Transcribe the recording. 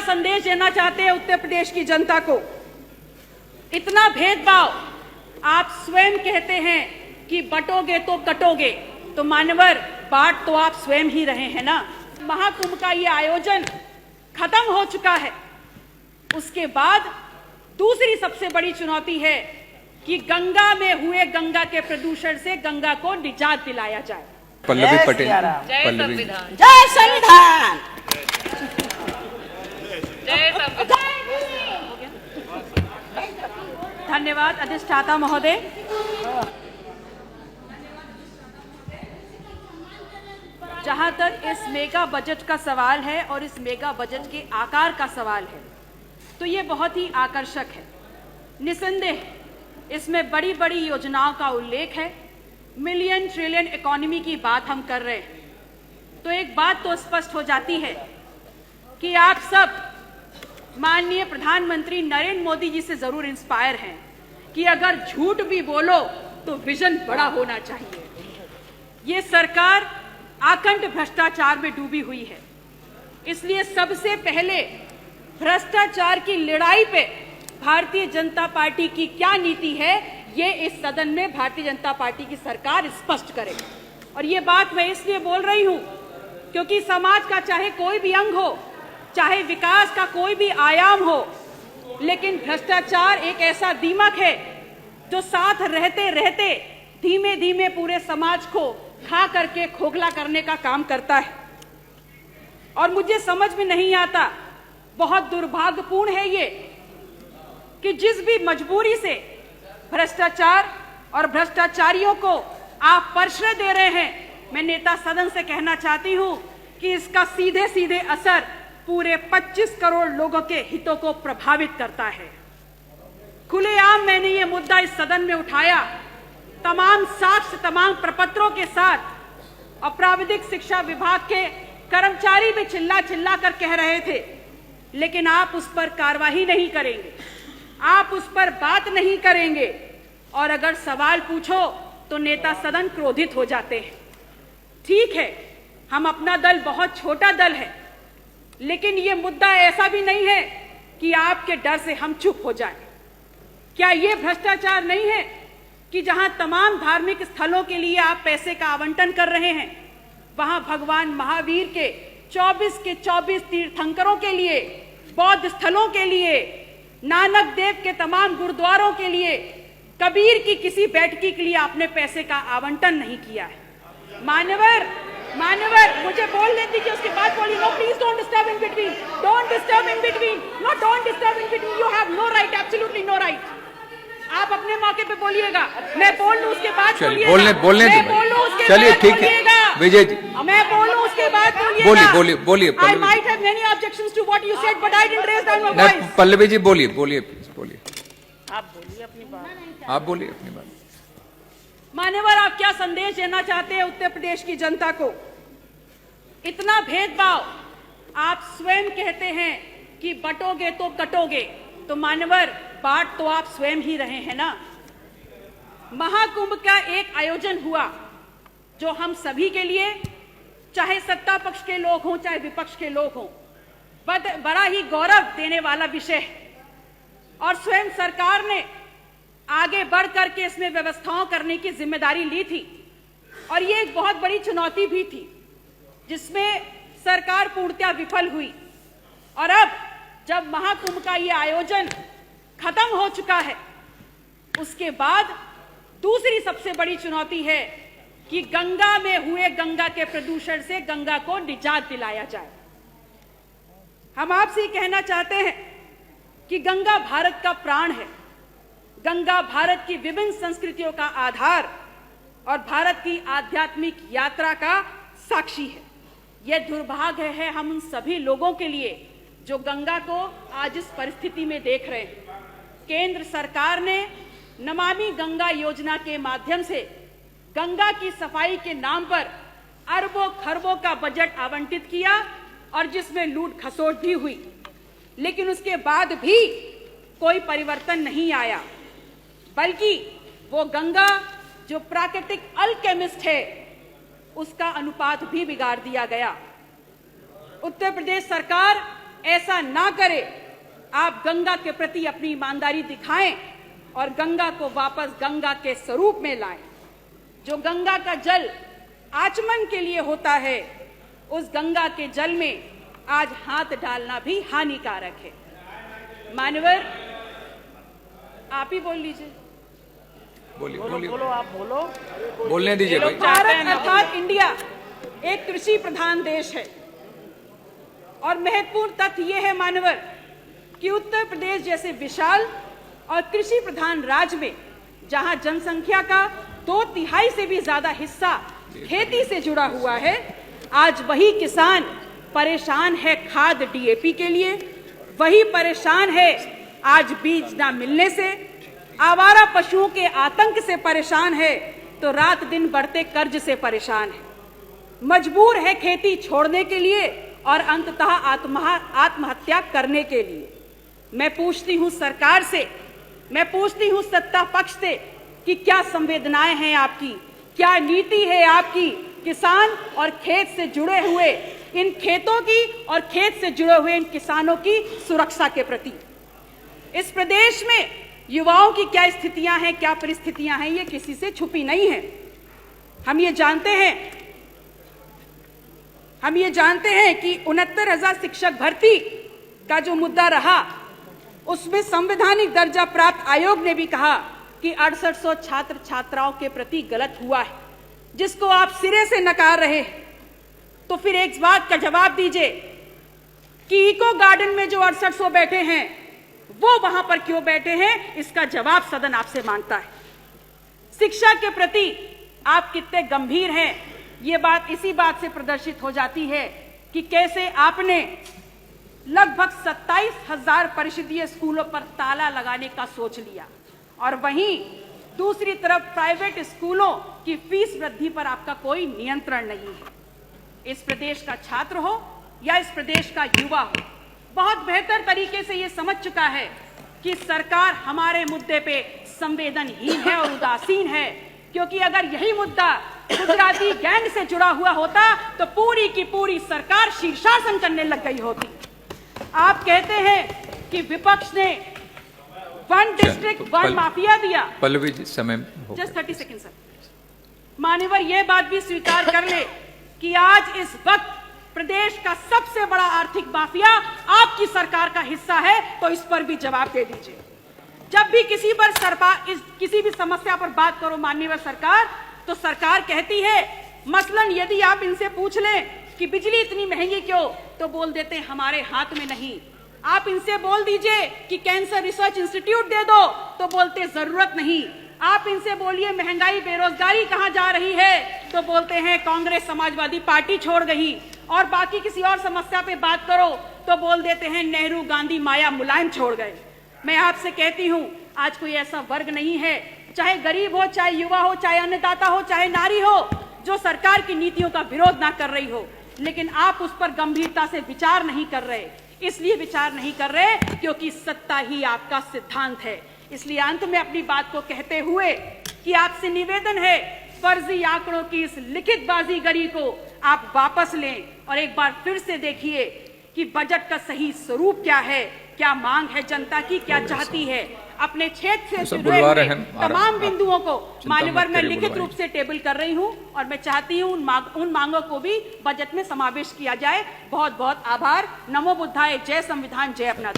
संदेश देना चाहते हैं उत्तर प्रदेश की जनता को? इतना भेदभाव आप स्वयं कहते हैं कि बटोगे तो कटोगे, तो मानवर बांट तो आप स्वयं ही रहे हैं ना। महाकुंभ का ये आयोजन खत्म हो चुका है। उसके बाद दूसरी सबसे बड़ी चुनौती है कि गंगा में हुए गंगा के प्रदूषण से गंगा को निजात दिलाया जाए। पल्लवी पटेल, जय पल्लवी, संविधान, जय संविधान, जय संविधान। धन्यवाद अधिष्ठाता महोदय। जहां तक इस मेगा बजट का सवाल है और इस मेगा बजट के आकार का सवाल है, तो ये बहुत ही आकर्षक है। निसंदेह इसमें बड़ी बड़ी योजनाओं का उल्लेख है। मिलियन ट्रिलियन इकोनॉमी की बात हम कर रहे हैं, तो एक बात तो स्पष्ट हो जाती है कि आप सब माननीय प्रधानमंत्री नरेंद्र मोदी जी से जरूर इंस्पायर हैं कि अगर झूठ भी बोलो तो विजन बड़ा होना चाहिए। ये सरकार आकंठ भ्रष्टाचार में डूबी हुई है, इसलिए सबसे पहले भ्रष्टाचार की लड़ाई पे भारतीय जनता पार्टी की क्या नीति है, ये इस सदन में भारतीय जनता पार्टी की सरकार स्पष्ट करे। और ये बात मैं इसलिए बोल रही हूं क्योंकि समाज का चाहे कोई भी अंग हो, चाहे विकास का कोई भी आयाम हो, लेकिन भ्रष्टाचार एक ऐसा दीमक है जो साथ रहते रहते धीमे धीमे पूरे समाज को खा करके खोखला करने का काम करता है। और मुझे समझ में नहीं आता, बहुत दुर्भाग्यपूर्ण है ये कि जिस भी मजबूरी से भ्रष्टाचार और भ्रष्टाचारियों को आप प्रश्रय दे रहे हैं, मैं नेता सदन से कहना चाहती हूं कि इसका सीधे सीधे असर पूरे 25 करोड़ लोगों के हितों को प्रभावित करता है। खुलेआम मैंने ये मुद्दा इस सदन में उठाया, तमाम साक्ष्य, तमाम प्रपत्रों के साथ। और प्राविधिक शिक्षा विभाग के कर्मचारी भी चिल्ला चिल्ला कर कह रहे थे, लेकिन आप उस पर कार्रवाई नहीं करेंगे, आप उस पर बात नहीं करेंगे, और अगर सवाल पूछो तो नेता सदन क्रोधित हो जाते हैं। ठीक है, हम अपना दल बहुत छोटा दल है, लेकिन ये मुद्दा ऐसा भी नहीं है कि आपके डर से हम चुप हो जाएं। क्या ये भ्रष्टाचार नहीं है कि जहां तमाम धार्मिक स्थलों के लिए आप पैसे का आवंटन कर रहे हैं, वहां भगवान महावीर के 24 तीर्थंकरों के लिए, बौद्ध स्थलों के लिए, नानक देव के तमाम गुरुद्वारों के लिए, कबीर की किसी बैठकी के लिए आपने पैसे का आवंटन नहीं किया है। मान्यवर, मुझे बोलने दीजिए, उसके बाद बोलिए। No, please don't disturb in between, don't disturb in between, no, don't disturb in between. You have no right, absolutely no right. आप अपने मौके पे बोलिएगा, मैं बोल लूं उसके बाद बोलिएगा। बोलने मैं बोलूं उसके चलिए, बाद ठीक है विजय जी, मैं बोलूं उसके बाद बोलिएगा। बोलिए। I might have many objections to what you said, but I didn't raise down my voice. Pallavi ji बोलिए। आप बोलिए अपनी बात। आप बोलिए अपनी बात। मान्यवर, आप क्या संदेश देना चाहते हैं उत्तर प्रदेश की जनता को? इतना भेदभाव आप स्वयं कहते हैं कि बटोगे तो कटोगे, तो मान्यवर बांट तो आप स्वयं ही रहे हैं ना। महाकुंभ का एक आयोजन हुआ जो हम सभी के लिए, चाहे सत्ता पक्ष के लोग हों चाहे विपक्ष के लोग हों, बड़ा ही गौरव देने वाला विषय है। और स्वयं सरकार ने आगे बढ़ करके इसमें व्यवस्थाओं करने की जिम्मेदारी ली थी, और ये एक बहुत बड़ी चुनौती भी थी जिसमें सरकार पूर्णतः विफल हुई। और अब जब महाकुंभ का ये आयोजन खत्म हो चुका है, उसके बाद दूसरी सबसे बड़ी चुनौती है कि गंगा में हुए गंगा के प्रदूषण से गंगा को निजात दिलाया जाए। हम आपसे कहना चाहते हैं कि गंगा भारत का प्राण है, गंगा भारत की विभिन्न संस्कृतियों का आधार और भारत की आध्यात्मिक यात्रा का साक्षी है। यह दुर्भाग्य है हम उन सभी लोगों के लिए जो गंगा को आज इस परिस्थिति में देख रहे हैं। केंद्र सरकार ने नमामि गंगा योजना के माध्यम से गंगा की सफाई के नाम पर अरबों खरबों का बजट आवंटित किया, और जिसमें लूट खसोट भी हुई, लेकिन उसके बाद भी कोई परिवर्तन नहीं आया, बल्कि वो गंगा जो प्राकृतिक अल्केमिस्ट है उसका अनुपात भी बिगाड़ दिया गया। उत्तर प्रदेश सरकार ऐसा ना करे। आप गंगा के प्रति अपनी ईमानदारी दिखाएं और गंगा को वापस गंगा के स्वरूप में लाएं। जो गंगा का जल आचमन के लिए होता है, उस गंगा के जल में आज हाथ डालना भी हानिकारक है। मान्यवर, आप ही बोल लीजिए। बोलिए बोलो बोलिए बोलो, आप बोलो। बोलने दीजिए भाई। भारत अर्थात इंडिया एक कृषि प्रधान देश है और महत्वपूर्ण तथ्य यह है मान्यवर कि उत्तर प्रदेश जैसे विशाल और कृषि प्रधान राज्य में जहां जनसंख्या का 2/3 से भी ज्यादा हिस्सा खेती से जुड़ा हुआ है, आज वही किसान परेशान है खाद डीएपी के लिए, वही परेशान है आज बीज ना मिलने से, आवारा पशुओं के आतंक से परेशान है, तो रात दिन बढ़ते कर्ज से परेशान है, मजबूर है खेती छोड़ने के लिए और अंततः आत्महत्या करने के लिए। मैं पूछती हूं सरकार से, मैं पूछती हूं सत्ता पक्ष से कि क्या संवेदनाएं हैं आपकी, क्या नीति है आपकी किसान और खेत से जुड़े हुए इन खेतों की और खेत से जुड़े हुए इन किसानों की सुरक्षा के प्रति। इस प्रदेश में युवाओं की क्या स्थितियां हैं, क्या परिस्थितियां हैं, ये किसी से छुपी नहीं है। हम ये जानते हैं कि 69,000 शिक्षक भर्ती का जो मुद्दा रहा, उसमें संवैधानिक दर्जा प्राप्त आयोग ने भी कहा कि 6800 छात्र छात्राओं के प्रति गलत हुआ है, जिसको आप सिरे से नकार रहे हैं। तो फिर एक बात का जवाब दीजिए कि इको गार्डन में जो 6800 बैठे हैं, वो वहां पर क्यों बैठे हैं, इसका जवाब सदन आपसे मांगता है। शिक्षा के प्रति आप कितने गंभीर हैं, ये बात इसी बात से प्रदर्शित हो जाती है कि कैसे आपने लगभग 27,000 परिषदीय स्कूलों पर ताला लगाने का सोच लिया और वहीं दूसरी तरफ प्राइवेट स्कूलों की फीस वृद्धि पर आपका कोई नियंत्रण नहीं है। इस प्रदेश का छात्र हो या इस प्रदेश का युवा हो, बहुत बेहतर तरीके से ये समझ चुका है कि सरकार हमारे मुद्दे पे संवेदनहीन है और उदासीन है, क्योंकि अगर यही मुद्दा गुजराती गैंग से जुड़ा हुआ होता तो पूरी की पूरी सरकार शीर्षासन करने लग गई होती। आप कहते हैं कि विपक्ष ने 1 डिस्ट्रिक्ट 1 माफिया दिया। पल्लवी जी, समय हो जस्ट गया। 30 सेकंड सर। मान्यवर, यह बात भी स्वीकार कर ले कि आज इस वक्त प्रदेश का सबसे बड़ा आर्थिक माफिया आपकी सरकार का हिस्सा है, तो इस पर भी जवाब दे दीजिए। जब भी किसी भी समस्या पर बात करो माननीय सरकार, तो सरकार कहती है, मसलन यदि आप इनसे पूछ लें कि बिजली इतनी महंगी क्यों, तो बोल देते हैं हमारे हाथ में नहीं। आप इनसे बोल दीजिए कि कैंसर रिसर्च इंस्टीट्यूट दे दो, तो बोलते जरूरत नहीं। आप इनसे बोलिए महंगाई बेरोजगारी कहां जा रही है, तो बोलते हैं कांग्रेस समाजवादी पार्टी छोड़ गई। और बाकी किसी और समस्या पे बात करो तो बोल देते हैं नेहरू गांधी माया मुलायम छोड़ गए। मैं आपसे कहती हूं, आज कोई ऐसा वर्ग नहीं है, चाहे गरीब हो, चाहे युवा हो, चाहे अन्नदाता हो, चाहे नारी हो, जो सरकार की नीतियों का विरोध ना कर रही हो, लेकिन आप उस पर गंभीरता से विचार नहीं कर रहे। इसलिए विचार नहीं कर रहे क्योंकि सत्ता ही आपका सिद्धांत है। इसलिए अंत में अपनी बात को कहते हुए कि आपसे निवेदन है, फर्जी आंकड़ों की इस लिखित बाजीगरी को आप वापस लें और एक बार फिर से देखिए कि बजट का सही स्वरूप क्या है, क्या मांग है जनता की, क्या चाहती है। अपने क्षेत्र से जुड़े हुए तमाम बिंदुओं को मान्यवर मैं लिखित रूप से टेबल कर रही हूं और मैं चाहती हूं उन मांगों को भी बजट में समावेश किया जाए। बहुत बहुत आभार। नमो बुद्धाय। जय संविधान, जय अपना धर्म।